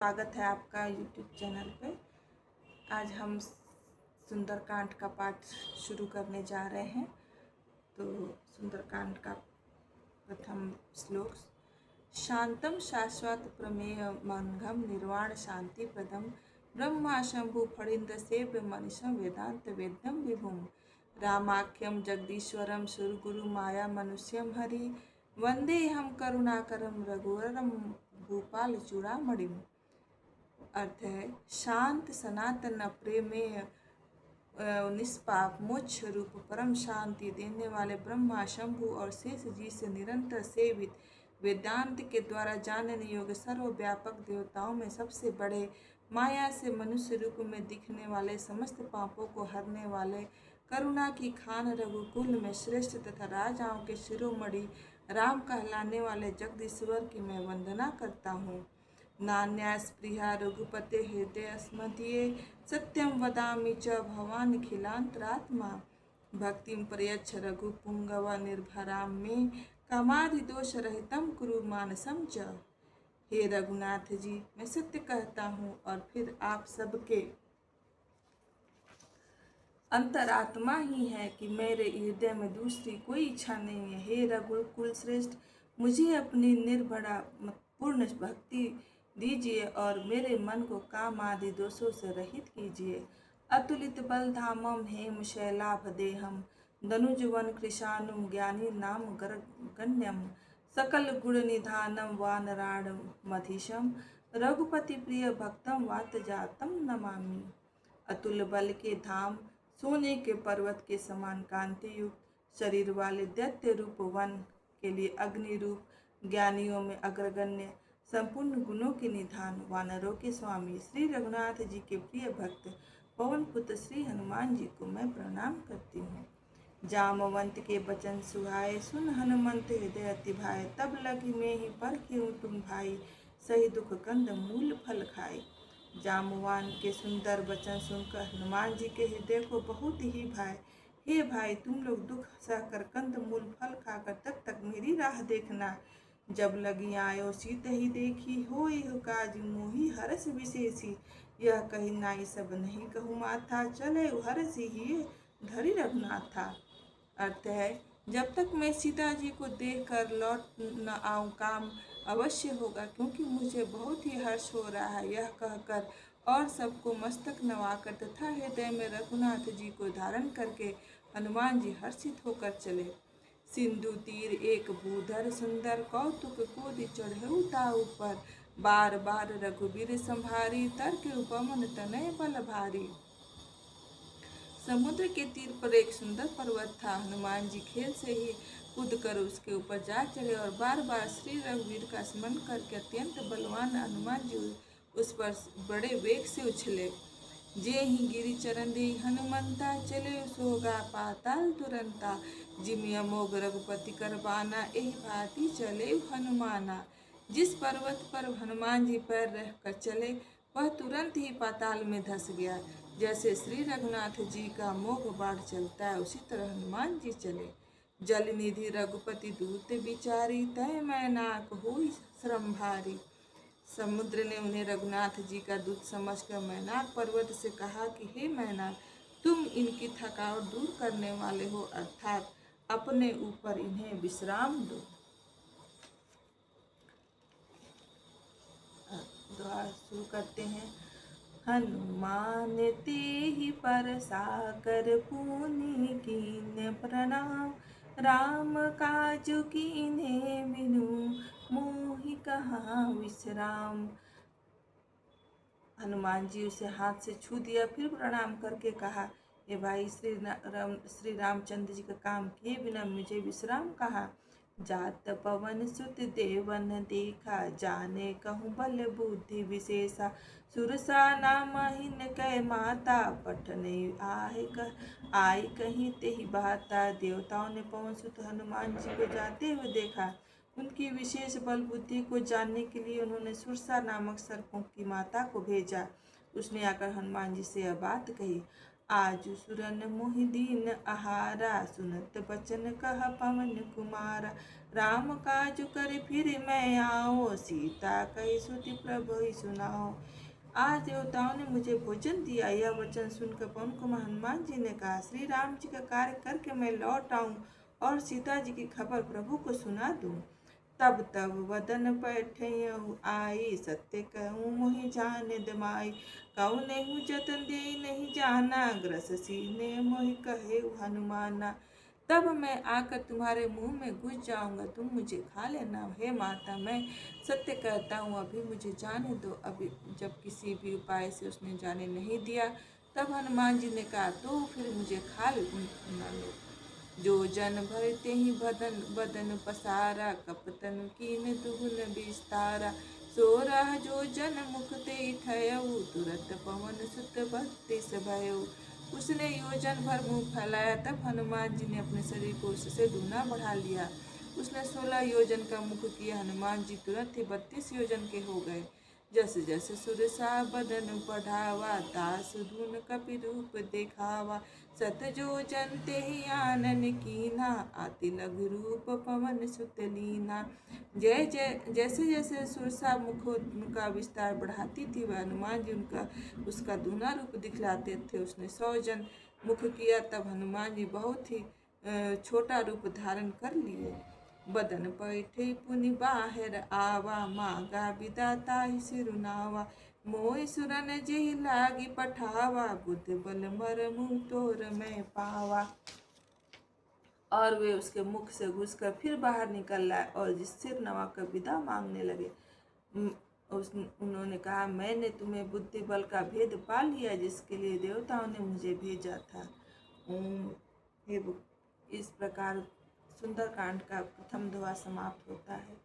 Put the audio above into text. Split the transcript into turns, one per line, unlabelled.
स्वागत है आपका यूट्यूब चैनल पे। आज हम सुंदरकांड का पाठ शुरू करने जा रहे हैं। तो सुंदरकांड का प्रथम श्लोक। शांतम शाश्वत प्रमेय मंगम निर्वाण शांति प्रदम ब्रह्मा शंभु फणिंद्र सेव्य मनीषम वेदांत वेद्यम विभुम रामाख्यम जगदीश्वरम सुरगुरु माया मनुष्यम हरि वंदे हम करुणाकरम रघुवरम भूपाल चूड़ामणिम। अर्थ है शांत सनातन अप्रेमेय निष्पाप मोक्ष रूप परम शांति देने वाले ब्रह्मा शंभु और शेष जी से निरंतर सेवित वेदांत के द्वारा जानने योग्य सर्वव्यापक देवताओं में सबसे बड़े माया से मनुष्य रूप में दिखने वाले समस्त पापों को हरने वाले करुणा की खान रघुकुल में श्रेष्ठ तथा राजाओं के शिरोमणि राम कहलाने वाले जगदीश्वर की मैं वंदना करता हूँ। नान्या स्पृहा रघुपते हृदय स्मृतिये सत्यम वदामि च भवान खिलांतरात्मा भक्तिम प्रयच्छ रघुपुंगव निर्भराम में कामादिदोष रहितम कुरु मानसम च। हे रघुनाथ जी, मैं सत्य कहता हूँ और फिर आप सबके अंतरात्मा ही है कि मेरे हृदय में दूसरी कोई इच्छा नहीं है। हे रघुकुल श्रेष्ठ, मुझे अपनी निर्भरा पूर्ण भक्ति दीजिए और मेरे मन को काम आदि दोषों से रहित कीजिए। अतुलित बल धामम हेम शैलाभ देहम दनुजवन कृशानुम ज्ञानी नाम गण्यम सकल गुण निधानम वानराण मधीशम रघुपति प्रिय भक्तम वात जातम नमामि। अतुल बल के धाम, सोने के पर्वत के समान कांति युक्त शरीर वाले दैत्य रूप वन के लिए अग्नि रूप, ज्ञानियों में अग्रगण्य, संपूर्ण गुणों के निधान, वानरों के स्वामी श्री रघुनाथ जी के प्रिय भक्त पवन पुत्र श्री हनुमान जी को मैं प्रणाम करती हूँ। जामवंत के वचन सुहाए, सुन हनुमंत हृदय अति भाए, तब लगी में ही पर क्यों तुम भाई, सही दुख कंद मूल फल खाए। जामवान के सुंदर वचन सुनकर हनुमान जी के हृदय को बहुत ही भाए। हे भाई, तुम लोग दुख सहकर कंद मूल फल खाकर तक मेरी राह देखना। जब लगी आयो सीत ही देखी, होई काज मोहि हरस विशेषी, यह कही नाई सब नहीं कहूँ माथा, चले हरस ही धरि रघुनाथा। अर्थ है, जब तक मैं सीता जी को देख कर लौट न आऊँ काम अवश्य होगा, क्योंकि मुझे बहुत ही हर्ष हो रहा है। यह कहकर और सबको मस्तक नवाकर तथा हृदय में रघुनाथ जी को धारण करके हनुमान जी हर्षित होकर चले। सिंधु तीर एक भूधर सुंदर, कौतुक कोदि चढ़ऊ ताऊ पर, बार बार रघुबीर संभारी, तर्क उपमन तनय बल भारी। समुद्र के तीर पर एक सुंदर पर्वत था। हनुमान जी खेल से ही कूद कर उसके ऊपर जा चढ़े और बार बार श्री रघुवीर का स्मरण करके अत्यंत बलवान हनुमान जी उस पर बड़े वेग से उछले। जे ही गिरि चरण दे हनुमंता, चले सोगा पाताल तुरंता, जिमि अमोघ रघुपति कर बाना, एहि भांति चले हनुमाना। जिस पर्वत पर हनुमान जी पैर रख कर चले, वह तुरंत ही पाताल में धंस गया। जैसे श्री रघुनाथ जी का मोघ बाढ़ चलता है, उसी तरह हनुमान जी चले। जल निधि रघुपति दूत विचारी, तय मैनाक हुई श्रम भारी। समुद्र ने उन्हें रघुनाथ जी का दूत समझकर मैनाक पर्वत से कहा कि हे मैनाक, तुम इनकी थकावट दूर करने वाले हो, अर्थात अपने ऊपर इन्हें विश्राम दो। दुआ शुरू करते हैं। हनुमान ते ही पर साकर पुनि कीन प्रणाम, राम काजु कीन्हे बिनु मोहि कहाँ विश्राम। हनुमान जी उसे हाथ से छू दिया, फिर प्रणाम करके कहा, हे भाई, श्री रामचंद्र जी का काम किए बिना मुझे विश्राम कहा। जात पवन सुत देवन देखा, जाने कहूँ बल बुद्धि विशेषा, सुरसा नाम हिन कै माता, पठने आई कहीं ते ही बाता। देवताओं ने पवन सुत हनुमान जी को जाते हुए देखा। उनकी विशेष बल बुद्धि को जानने के लिए उन्होंने सुरसा नामक सर्पों की माता को भेजा। उसने आकर हनुमान जी से यह बात कही, आजु सुरन मोहि दीन आहारा, सुनत बचन कहा पवन कुमारा, राम काज कर फिर मैं आओ, सीता कही श्रुति प्रभु ही सुनाओ। आज देवताओं ने मुझे भोजन दिया। यह वचन सुनकर पवन कुमार हनुमान जी ने कहा, श्री राम जी का कार्य करके मैं लौट आऊं और सीता जी की खबर प्रभु को सुना दूं। तब तब वदन पैठयहु आई, सत्य कहूँ मोहि जाने दमाई। कहुनेहु जतन दे नहीं जाना, ग्रस सीने मोहि कहे हनुमाना। तब मैं आकर तुम्हारे मुंह में घुस जाऊंगा, तुम मुझे खा लेना। हे माता, मैं सत्य कहता हूँ, अभी मुझे जाने दो। अभी जब किसी भी उपाय से उसने जाने नहीं दिया, तब हनुमान जी ने कहा, तो फिर मुझे खा न लो। जो जन भरते ही बदन बदन पसारा, कपतन कीन दुगुन विस्तारा। सो रह जो जन मुख ते ठयऊ, तुरत पवन सुत बत्तीस भयऊ। उसने योजन भर मुंह फैलाया, तब हनुमान जी ने अपने शरीर को उससे दूना बढ़ा लिया। उसने 16 योजन का मुख किया, हनुमान जी तुरंत ही 32 योजन के हो गए। जस जस सुरसा बदन बढ़ावा, दास धुन कपि रूप देखावा। सत जो जन ते ही आनन कीना, आति लघु रूप पवन सुत लीना। जय जय जैसे जैसे सुरसा मुख उनका विस्तार बढ़ाती थी, वह हनुमान जी उनका उसका दूना रूप दिखलाते थे। उसने 100 जन मुख किया, तब हनुमान जी बहुत ही छोटा रूप धारण कर लिए। बदन पैठे पुनि बाहर आवा, मांगा विदाता ही सिरुनावा। मोहि सुरन जेहि लागी पठावा, बुद्ध बल मर मुँह तोर मैं पावा। और वे उसके मुख से घुसकर फिर बाहर निकल आए और जिस सिर नवा कर विदा मांगने लगे। उन्होंने कहा, मैंने तुम्हें बुद्धि बल का भेद पा लिया, जिसके लिए देवताओं ने मुझे भेजा था। इस प्रकार सुंदरकांड का प्रथम दोहा समाप्त होता है।